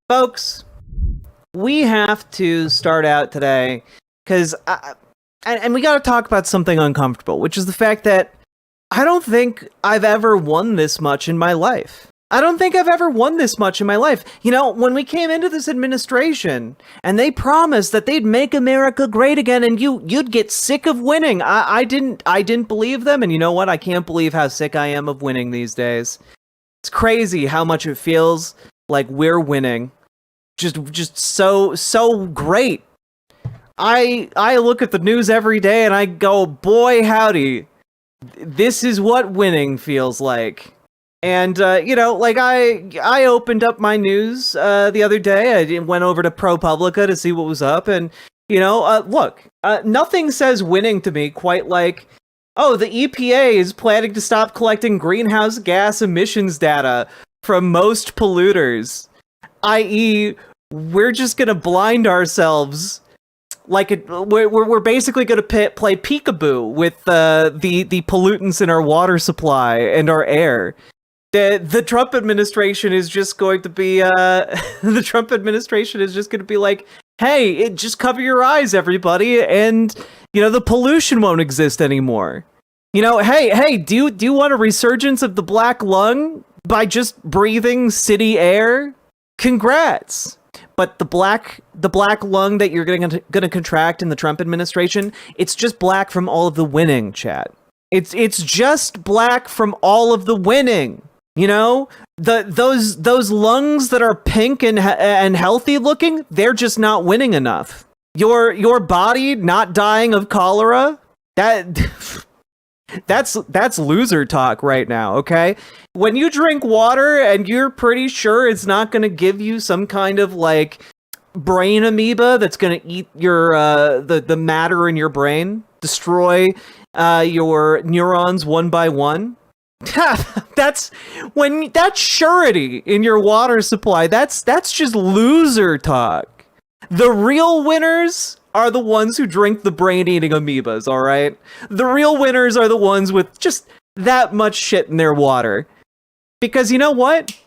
Folks, we have to start out today because, and we got to talk about something uncomfortable, which is the fact that I don't think I've ever won this much in my life. I don't think I've ever won this much in my life. You know, when we came into this administration and they promised that they'd make America great again and you'd get sick of winning. I didn't believe them. And you know what? I can't believe how sick I am of winning these days. It's crazy how much it feels like we're winning. Just so great. I look at the news every day and I go, boy howdy, this is what winning feels like. And you know, like I opened up my news the other day. I went over to ProPublica to see what was up, and you know, look, nothing says winning to me quite like, oh, the EPA is planning to stop collecting greenhouse gas emissions data from most polluters. I.e., we're just gonna blind ourselves, like we're basically gonna play peekaboo with the pollutants in our water supply and our air. The Trump administration is just going to be the Trump administration is just going to be like, hey, just cover your eyes, everybody, and you know the pollution won't exist anymore. You know, hey, do you want a resurgence of the black lung by just breathing city air? Congrats. But the black lung that you're going to contract in the Trump administration, it's just black from all of the winning, chat. It's just black from all of the winning. You know, those lungs that are pink and healthy looking, they're just not winning enough. Your body not dying of cholera, that's loser talk right now, okay? When you drink water and you're pretty sure it's not going to give you some kind of like brain amoeba that's going to eat your the matter in your brain, destroy your neurons one by one. That's surety in your water supply. That's just loser talk. The real winners are the ones who drink the brain-eating amoebas, all right? The real winners are the ones with just that much shit in their water. Because you know what?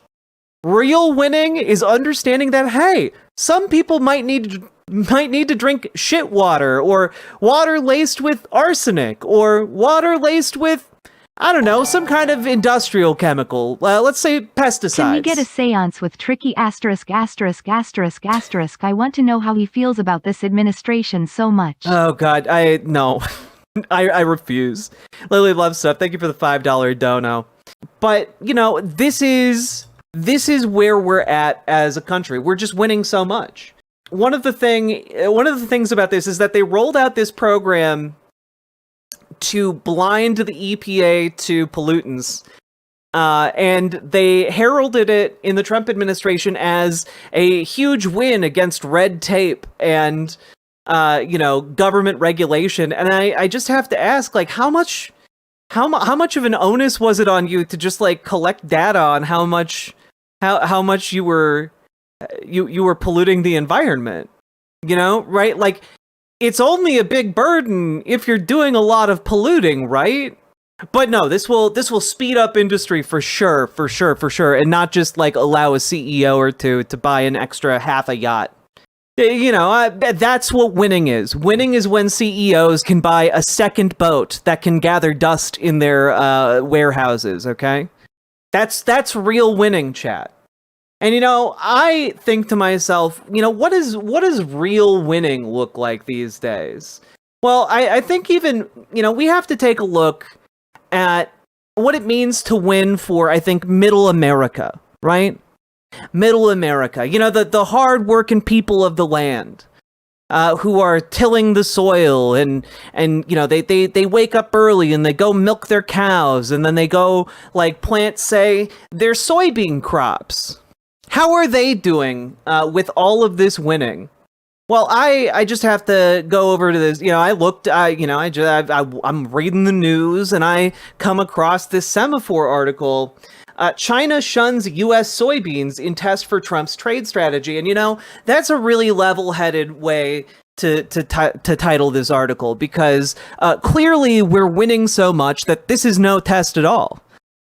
Real winning is understanding that, hey, some people might need to drink shit water, or water laced with arsenic, or water laced with, I don't know, some kind of industrial chemical. Let's say pesticides. Can we get a seance with tricky asterisk? I want to know how he feels about this administration so much. Oh God, no. I refuse. Lily Love Stuff, thank you for the $5 dono. But, you know, this is where we're at as a country. We're just winning so much. One of the things about this is that they rolled out this program to blind the EPA to pollutants, and they heralded it in the Trump administration as a huge win against red tape and you know, government regulation. And I just have to ask, like, how much of an onus was it on you to just like collect data on how much you were polluting the environment? You know, right? Like, it's only a big burden if you're doing a lot of polluting, right? But no, this will speed up industry for sure, and not just like allow a CEO or two to buy an extra half a yacht. You know, that's what winning is. Winning is when CEOs can buy a second boat that can gather dust in their warehouses, okay? That's real winning, chat. And, you know, I think to myself, you know, what does real winning look like these days? Well, I think even, you know, we have to take a look at what it means to win for, I think, middle America, right? Middle America. You know, the hard-working people of the land who are tilling the soil and you know, they wake up early and they go milk their cows and then they go, like, plant, say, their soybean crops. How are they doing with all of this winning? Well, I just have to go over to this. You know, I looked. I'm reading the news, and I come across this Semaphore article. China shuns U.S. soybeans in test for Trump's trade strategy, and you know that's a really level-headed way to title this article, because clearly we're winning so much that this is no test at all.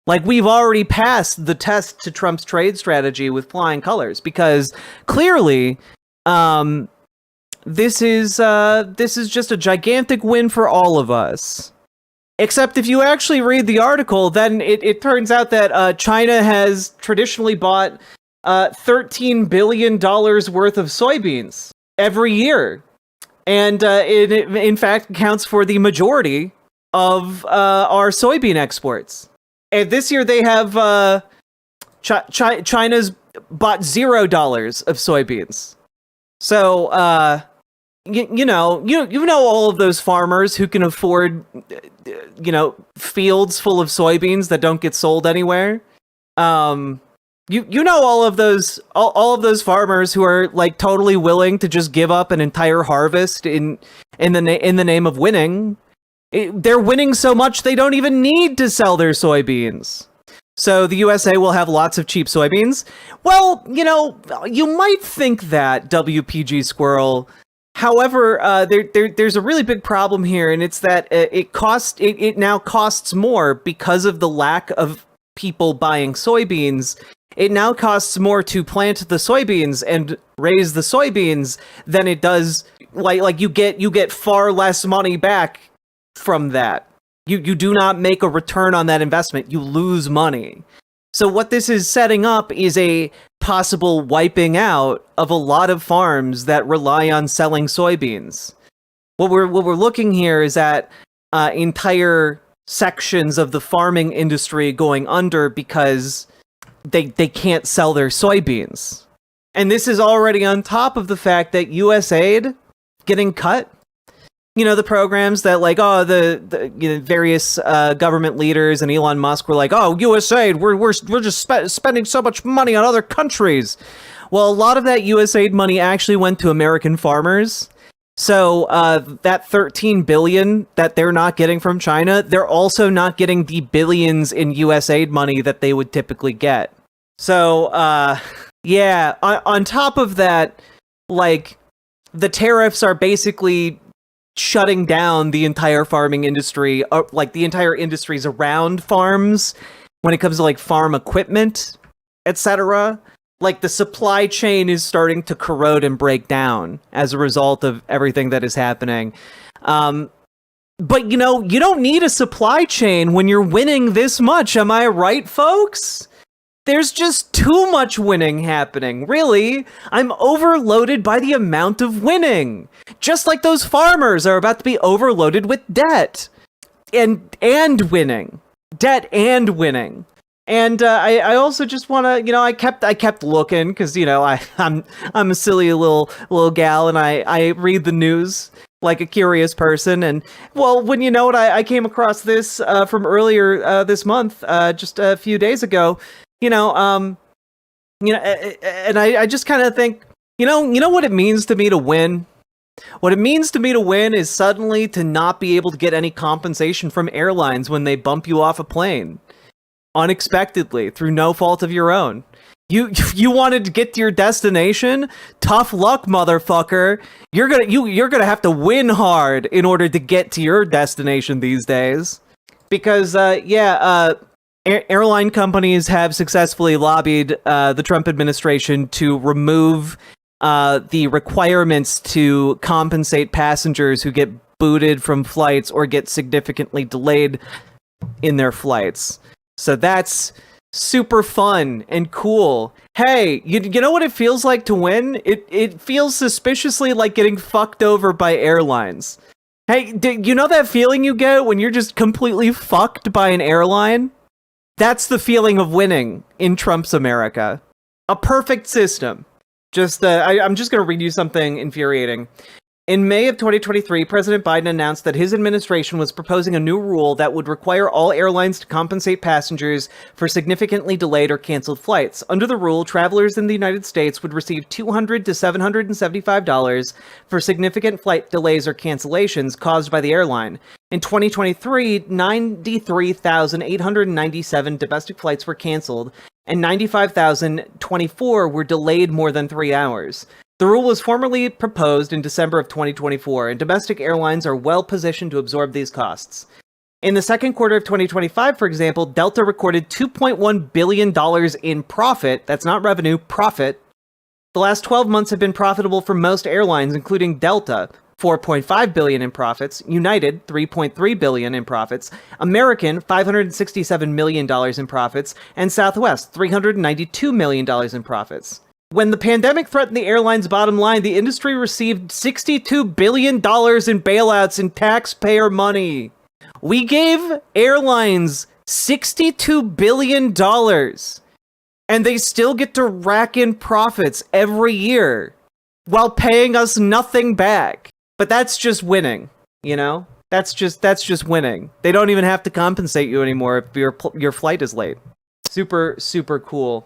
Like, we've already passed the test to Trump's trade strategy with flying colors, because clearly, this is just a gigantic win for all of us. Except if you actually read the article, then it turns out that China has traditionally bought $13 billion worth of soybeans every year. And it in fact accounts for the majority of our soybean exports. And this year they have China's bought $0 of soybeans. So you know all of those farmers who can afford fields full of soybeans that don't get sold anywhere. You know all of those farmers who are like totally willing to just give up an entire harvest in the name of winning. They're winning so much they don't even need to sell their soybeans. So the USA will have lots of cheap soybeans. Well, you might think that, WPG Squirrel. However, there's a really big problem here, and it's that it now costs more because of the lack of people buying soybeans. It now costs more to plant the soybeans and raise the soybeans than it does. Like you get far less money back from that. You do not make a return on that investment. You lose money. So what this is setting up is a possible wiping out of a lot of farms that rely on selling soybeans. What we're looking here is at entire sections of the farming industry going under because they can't sell their soybeans. And this is already on top of the fact that USAID getting cut. The programs that the various government leaders and Elon Musk were like, oh, USAID, we're just spending so much money on other countries. Well, a lot of that USAID money actually went to American farmers. So that $13 billion that they're not getting from China, they're also not getting the billions in USAID money that they would typically get. So yeah, on top of that, like, the tariffs are basically shutting down the entire farming industry, like the entire industries around farms when it comes to like farm equipment, etc. Like, the supply chain is starting to corrode and break down as a result of everything that is happening. But you don't need a supply chain when you're winning this much. Am I right, folks? There's just too much winning happening, really. I'm overloaded by the amount of winning. Just like those farmers are about to be overloaded with debt. And winning. Debt and winning. And I also just want to, I kept looking because, I'm a silly little gal and I read the news like a curious person. And, well, when I came across this from earlier this month, just a few days ago. And I just kind of think, what it means to me to win? What it means to me to win is suddenly to not be able to get any compensation from airlines when they bump you off a plane unexpectedly through no fault of your own. You wanted to get to your destination? Tough luck, motherfucker. You're gonna have to win hard in order to get to your destination these days. Because airline companies have successfully lobbied the Trump administration to remove the requirements to compensate passengers who get booted from flights or get significantly delayed in their flights. So that's super fun and cool. Hey, you know what it feels like to win? It feels suspiciously like getting fucked over by airlines. Hey, you know that feeling you get when you're just completely fucked by an airline? That's the feeling of winning in Trump's America. A perfect system. I'm just going to read you something infuriating. In May of 2023, President Biden announced that his administration was proposing a new rule that would require all airlines to compensate passengers for significantly delayed or canceled flights. Under the rule, travelers in the United States would receive $200 to $775 for significant flight delays or cancellations caused by the airline. In 2023, 93,897 domestic flights were canceled, and 95,024 were delayed more than 3 hours. The rule was formally proposed in December of 2024, and domestic airlines are well positioned to absorb these costs. In the second quarter of 2025, for example, Delta recorded $2.1 billion in profit. That's not revenue, profit. The last 12 months have been profitable for most airlines, including Delta, $4.5 billion in profits, United, $3.3 billion in profits, American, $567 million in profits, and Southwest, $392 million in profits. When the pandemic threatened the airline's bottom line, the industry received $62 billion in bailouts in taxpayer money. We gave airlines $62 billion, and they still get to rack in profits every year while paying us nothing back. But that's just winning, you know? That's just winning. They don't even have to compensate you anymore if your flight is late. Super, super cool.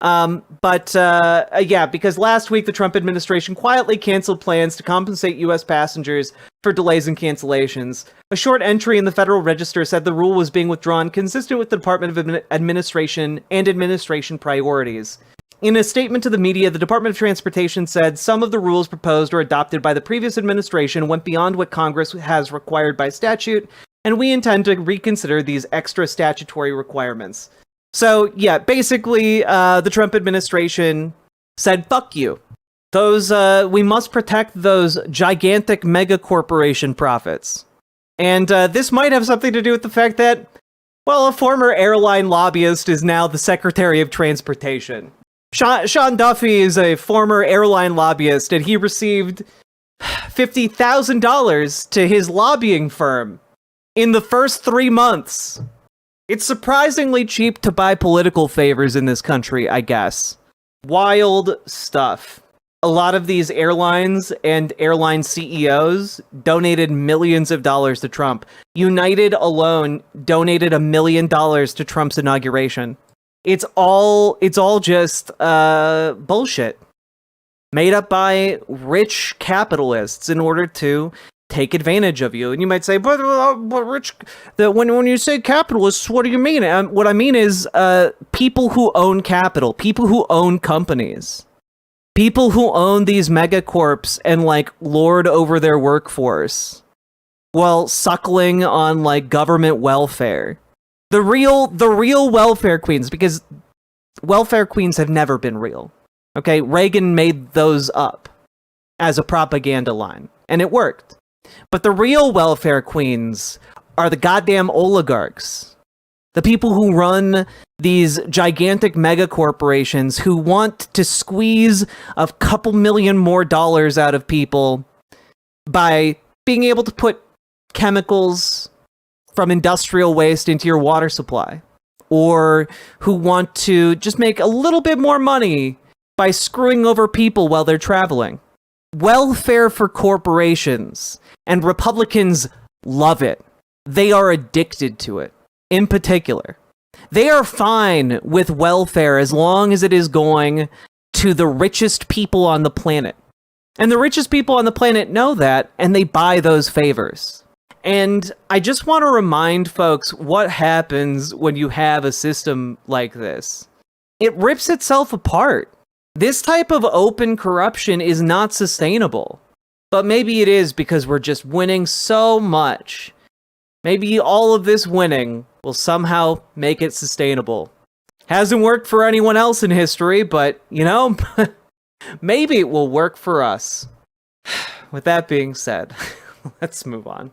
Yeah, because last week the Trump administration quietly canceled plans to compensate U.S. passengers for delays and cancellations. A short entry in the Federal Register said the rule was being withdrawn, consistent with the Department of Administration and administration priorities. In a statement to the media, the Department of Transportation said some of the rules proposed or adopted by the previous administration went beyond what Congress has required by statute, and we intend to reconsider these extra statutory requirements. So, yeah, basically, the Trump administration said, fuck you. We must protect those gigantic mega corporation profits. And this might have something to do with the fact that, well, a former airline lobbyist is now the Secretary of Transportation. Sean Duffy is a former airline lobbyist, and he received $50,000 to his lobbying firm in the first 3 months. It's surprisingly cheap to buy political favors in this country, I guess. Wild stuff. A lot of these airlines and airline CEOs donated millions of dollars to Trump. United alone donated $1 million to Trump's inauguration. It's all just bullshit made up by rich capitalists in order to take advantage of you. And you might say, but when you say capitalists, what do you mean? What I mean is people who own capital, people who own companies, people who own these megacorps and like lord over their workforce while suckling on like government welfare. The real welfare queens, because welfare queens have never been real. Okay, Reagan made those up as a propaganda line, and it worked. But the real welfare queens are the goddamn oligarchs. The people who run these gigantic mega corporations who want to squeeze a couple million more dollars out of people by being able to put chemicals from industrial waste into your water supply, or who want to just make a little bit more money by screwing over people while they're traveling. Welfare for corporations, and Republicans love it. They are addicted to it. In particular, they are fine with welfare as long as it is going to the richest people on the planet. And the richest people on the planet know that, and they buy those favors. And I just want to remind folks what happens when you have a system like this. It rips itself apart. This type of open corruption is not sustainable. But maybe it is because we're just winning so much. Maybe all of this winning will somehow make it sustainable. Hasn't worked for anyone else in history, but, you know, maybe it will work for us. With that being said, let's move on.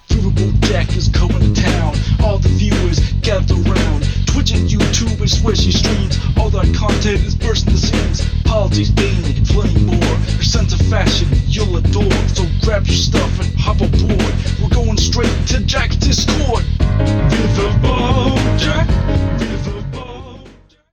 Riverboat Jack is coming to town. All the viewers gather round. Twitch and YouTube and swishy streams. All that content is bursting the seams. Politics, gaming, and plenty more. Your sense of fashion you'll adore. So grab your stuff and hop aboard. We're going straight to Jack's Discord.